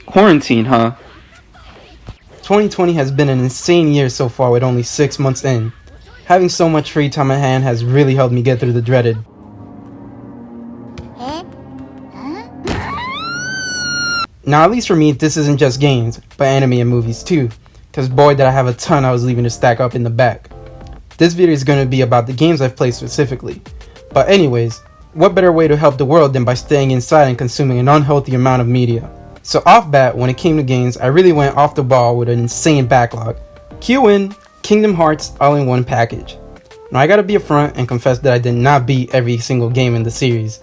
Quarantine, huh? 2020 has been an insane year so far with only 6 months in. Having so much free time at hand has really helped me get through the dreaded. Now, at least for me, this isn't just games, but anime and movies too. Cause boy did I have a ton I was leaving to stack up in the back. This video is going to be about the games I've played specifically. But anyways, what better way to help the world than by staying inside and consuming an unhealthy amount of media? So off bat, when it came to games, I really went off the ball with an insane backlog. Cue in Kingdom Hearts all in one package. Now I gotta be upfront and confess that I did not beat every single game in the series.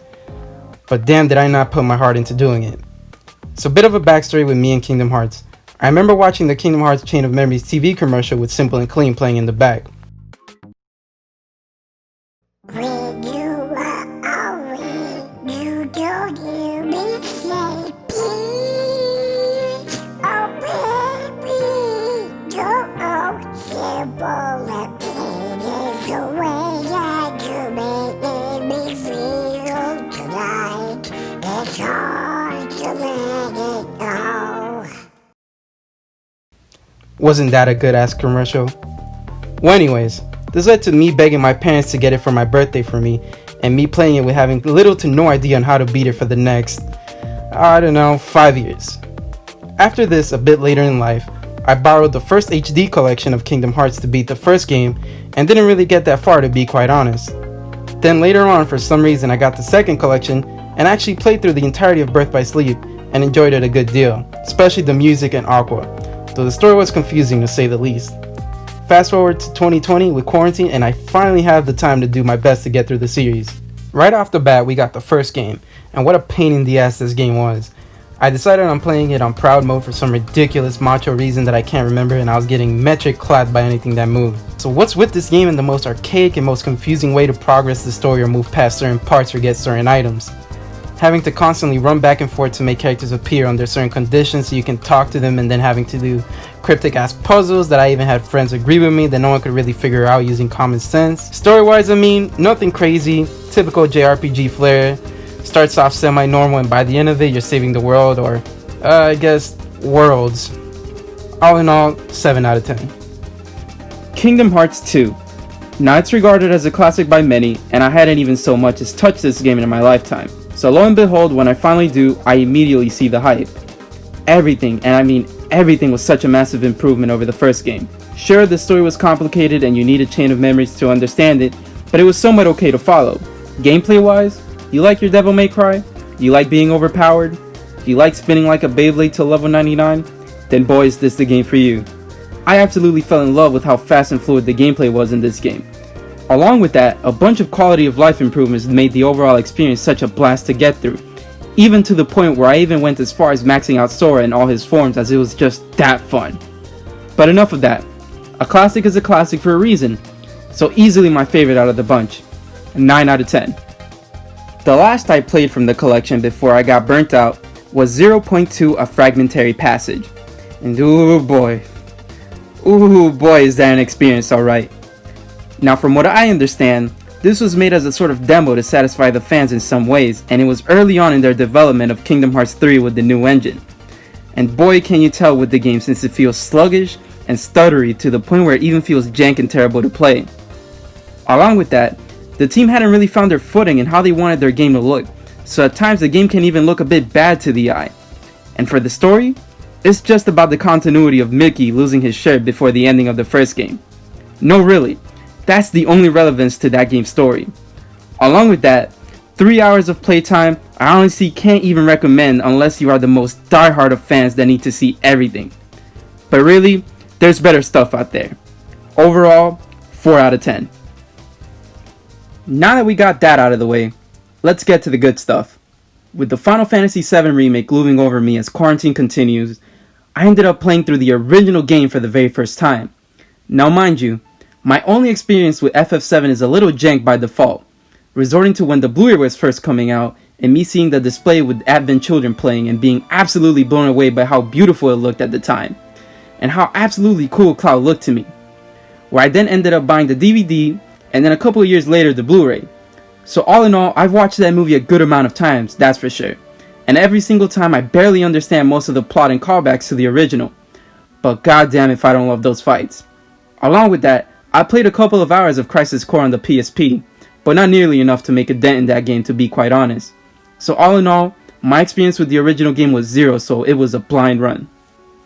But damn did I not put my heart into doing it. So a bit of a backstory with me and Kingdom Hearts. I remember watching the Kingdom Hearts Chain of Memories TV commercial with Simple and Clean playing in the back. Wasn't that a good ass commercial? Well anyways, this led to me begging my parents to get it for my birthday for me, and me playing it with having little to no idea on how to beat it for the next, 5 years. After this, a bit later in life, I borrowed the first HD collection of Kingdom Hearts to beat the first game, and didn't really get that far to be quite honest. Then later on, for some reason, I got the second collection, and actually played through the entirety of Birth by Sleep, and enjoyed it a good deal, especially the music and Aqua, though the story was confusing to say the least. Fast forward to 2020 with quarantine, and I finally have the time to do my best to get through the series. Right off the bat, we got the first game, and what a pain in the ass this game was. I decided on playing it on proud mode for some ridiculous macho reason that I can't remember, and I was getting metric clapped by anything that moved. So what's with this game and the most archaic and most confusing way to progress the story or move past certain parts or get certain items? Having to constantly run back and forth to make characters appear under certain conditions so you can talk to them, and then having to do cryptic ass puzzles that I even had friends agree with me that no one could really figure out using common sense. Story wise, nothing crazy, typical JRPG flair. Starts off semi-normal, and by the end of it you're saving the world, or worlds. All in all, 7 out of 10. Kingdom Hearts 2. Now it's regarded as a classic by many, and I hadn't even so much as touched this game in my lifetime. So lo and behold, when I finally do, I immediately see the hype. Everything, and I mean everything, was such a massive improvement over the first game. Sure, the story was complicated and you need a chain of memories to understand it, but it was somewhat okay to follow. Gameplay wise, you like your Devil May Cry? You like being overpowered? You like spinning like a Beyblade to level 99? Then boy, is this the game for you. I absolutely fell in love with how fast and fluid the gameplay was in this game. Along with that, a bunch of quality of life improvements made the overall experience such a blast to get through, even to the point where I even went as far as maxing out Sora in all his forms, as it was just that fun. But enough of that. A classic is a classic for a reason, so easily my favorite out of the bunch. 9 out of 10. The last I played from the collection before I got burnt out was 0.2 A Fragmentary Passage, and ooh boy is that an experience, alright. Now from what I understand, this was made as a sort of demo to satisfy the fans in some ways, and it was early on in their development of Kingdom Hearts 3 with the new engine. And boy can you tell with the game, since it feels sluggish and stuttery to the point where it even feels jank and terrible to play. Along with that, the team hadn't really found their footing in how they wanted their game to look, so at times the game can even look a bit bad to the eye. And for the story, it's just about the continuity of Mickey losing his shirt before the ending of the first game. No really, that's the only relevance to that game's story. Along with that, 3 hours of playtime I honestly can't even recommend unless you are the most diehard of fans that need to see everything. But really, there's better stuff out there. Overall, 4 out of 10. Now that we got that out of the way, let's get to the good stuff. With the Final Fantasy VII Remake looming over me as quarantine continues, I ended up playing through the original game for the very first time. Now mind you, my only experience with FF7 is a little jank by default, resorting to when the Blu-ray was first coming out and me seeing the display with Advent Children playing and being absolutely blown away by how beautiful it looked at the time, and how absolutely cool Cloud looked to me, where I then ended up buying the DVD and then a couple of years later the Blu-ray. So all in all, I've watched that movie a good amount of times, that's for sure, and every single time I barely understand most of the plot and callbacks to the original, but goddamn if I don't love those fights. Along with that, I played a couple of hours of Crisis Core on the PSP, but not nearly enough to make a dent in that game, to be quite honest. So all in all, my experience with the original game was zero, so it was a blind run.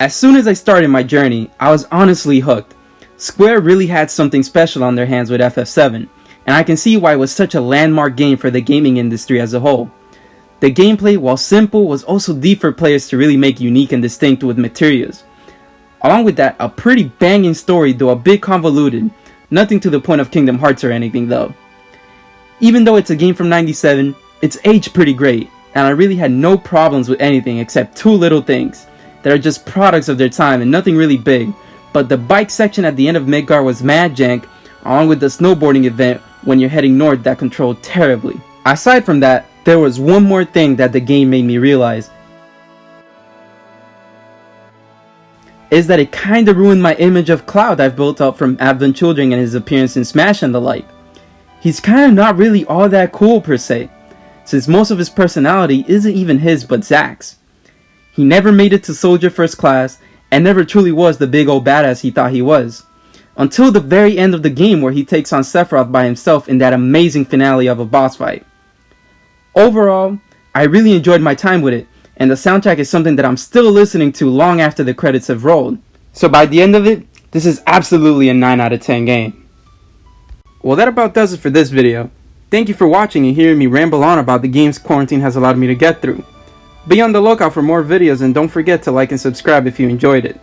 As soon as I started my journey, I was honestly hooked. Square really had something special on their hands with FF7, and I can see why it was such a landmark game for the gaming industry as a whole. The gameplay, while simple, was also deep for players to really make unique and distinct with materials. Along with that, a pretty banging story, though a bit convoluted, nothing to the point of Kingdom Hearts or anything though. Even though it's a game from '97, it's aged pretty great, and I really had no problems with anything except two little things that are just products of their time and nothing really big, but the bike section at the end of Midgar was mad jank, along with the snowboarding event when you're heading north that controlled terribly. Aside from that, there was one more thing that the game made me realize, is that it kinda ruined my image of Cloud I've built up from Advent Children and his appearance in Smash and the like. He's kinda not really all that cool per se, since most of his personality isn't even his but Zack's. He never made it to Soldier First Class, and never truly was the big old badass he thought he was, until the very end of the game where he takes on Sephiroth by himself in that amazing finale of a boss fight. Overall, I really enjoyed my time with it, and the soundtrack is something that I'm still listening to long after the credits have rolled. So by the end of it, this is absolutely a 9 out of 10 game. Well, that about does it for this video. Thank you for watching and hearing me ramble on about the games quarantine has allowed me to get through. Be on the lookout for more videos, and don't forget to like and subscribe if you enjoyed it.